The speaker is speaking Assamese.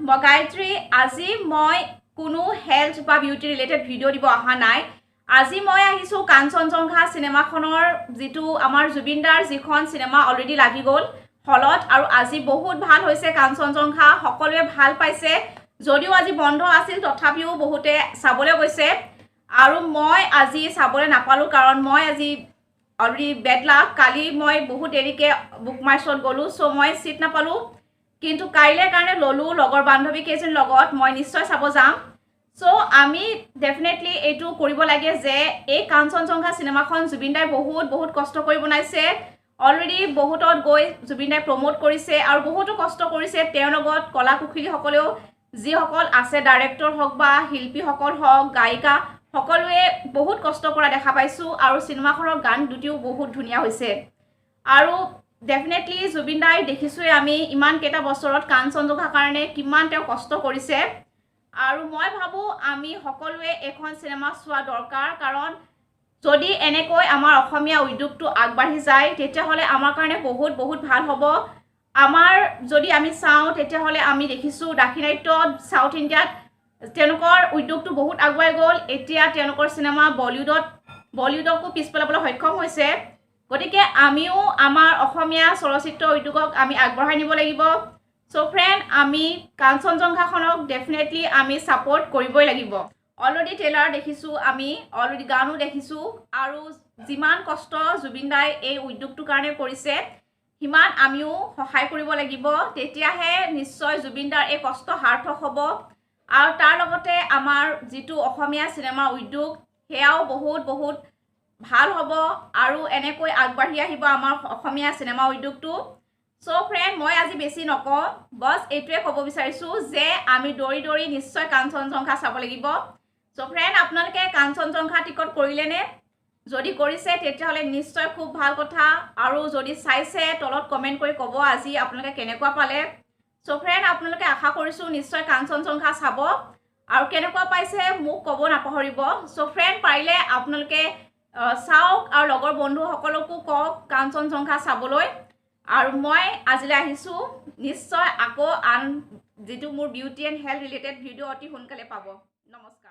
মই গায়ত্ৰী আজি মই কোনো হেল্থ বা বিউটি ৰিলেটেড ভিডিঅ' দিব অহা নাই আজি মই আহিছোঁ কাঞ্চনজংঘা চিনেমাখনৰ যিটো আমাৰ জুবিনদাৰ যিখন চিনেমা অলৰেডি লাগি গ'ল হলত আৰু আজি বহুত ভাল হৈছে কাঞ্চনজংঘা সকলোৱে ভাল পাইছে যদিও আজি বন্ধ আছিল তথাপিও বহুতে চাবলৈ গৈছে আৰু মই আজি চাবলৈ নাপালোঁ কাৰণ মই আজি অলৰেডি বেড লাক কালি মই বহুত দেৰিকৈ বুক মাই শ্ব'ত গ'লোঁ চ' মই চিট নাপালোঁ কিন্তু কাইলৈ কাৰণে ল'লোঁ লগৰ বান্ধৱী কেইজনীৰ লগত মই নিশ্চয় চাব যাম চ' আমি ডেফিনেটলি এইটো কৰিব লাগে যে এই কাঞ্চনজংঘা চিনেমাখন জুবিনদাই বহুত কষ্ট কৰি বনাইছে অলৰেডি বহুতত গৈ জুবিনদাই প্ৰমোট কৰিছে আৰু বহুতো কষ্ট কৰিছে তেওঁৰ লগত কলা কুশলীসকলেও যিসকল আছে ডাইৰেক্টৰ হওক বা শিল্পীসকল হওক গায়িকা সকলোৱে বহুত কষ্ট কৰা দেখা পাইছোঁ আৰু চিনেমাখনৰ গান দুটিও বহুত ধুনীয়া হৈছে আৰু ডেফিনেটলি জুবিনদাই দেখিছোঁৱে আমি ইমান কেইটা বছৰত কাঞ্চনজংঘাৰ কাৰণে কিমান তেওঁ কষ্ট কৰিছে আৰু মই ভাবোঁ আমি সকলোৱে এখন চিনেমা চোৱা দৰকাৰ কাৰণ যদি এনেকৈ আমাৰ অসমীয়া উদ্যোগটো আগবাঢ়ি যায় তেতিয়াহ'লে আমাৰ কাৰণে বহুত ভাল হ'ব আমাৰ যদি আমি চাওঁ তেতিয়াহ'লে আমি দেখিছোঁ দাক্ষিণাত্যত সাউথ ইণ্ডিয়াত তেওঁলোকৰ উদ্যোগটো বহুত আগুৱাই গ'ল এতিয়া তেওঁলোকৰ চিনেমা বলিউডকো পিছ পেলাবলৈ সক্ষম হৈছে গতিকে আমিও আমাৰ অসমীয়া চলচ্চিত্ৰ উদ্যোগক আমি আগবঢ়াই নিব লাগিব চ' ফ্ৰেণ্ড আমি কাঞ্চনজংঘাখনক ডেফিনেটলি আমি ছাপোৰ্ট কৰিবই লাগিব অলৰেডি ট্ৰেইলাৰ দেখিছোঁ আমি অলৰেডি গানো দেখিছোঁ আৰু যিমান কষ্ট জুবিনদাই এই উদ্যোগটোৰ কাৰণে কৰিছে সিমান আমিও সহায় কৰিব লাগিব তেতিয়াহে নিশ্চয় জুবিনদাৰ এই কষ্ট সাৰ্থক হ'ব আৰু তাৰ লগতে আমাৰ যিটো অসমীয়া চিনেমা উদ্যোগ সেয়াও বহুত ভাল হ'ব আৰু এনেকৈ আগবাঢ়ি আহিব আমাৰ অসমীয়া চিনেমা উদ্যোগটো চ' ফ্ৰেণ্ড মই আজি বেছি নকওঁ বছ এইটোৱে ক'ব বিচাৰিছোঁ যে আমি দৌৰি নিশ্চয় কাঞ্চনজংঘা চাব লাগিব চ' ফ্ৰেণ্ড আপোনালোকে কাঞ্চনজংঘা টিকট কৰিলেনে যদি কৰিছে তেতিয়াহ'লে নিশ্চয় খুব ভাল কথা আৰু যদি চাইছে তলত কমেণ্ট কৰি ক'ব আজি আপোনালোকে কেনেকুৱা পালে চ' ফ্ৰেণ্ড আপোনালোকে আশা কৰিছোঁ নিশ্চয় কাঞ্চনজংঘা চাব আৰু কেনেকুৱা পাইছে মোক ক'ব নাপাহৰিব চ' ফ্ৰেণ্ড পাৰিলে আপোনালোকে চাওক আৰু লগৰ বন্ধুসকলকো কওক কাঞ্চনজংঘা চাবলৈ আৰু মই আজিলৈ আহিছোঁ নিশ্চয় আকৌ আন যিটো মোৰ beauty and health related video' অতি সোনকালে পাব নমস্কাৰ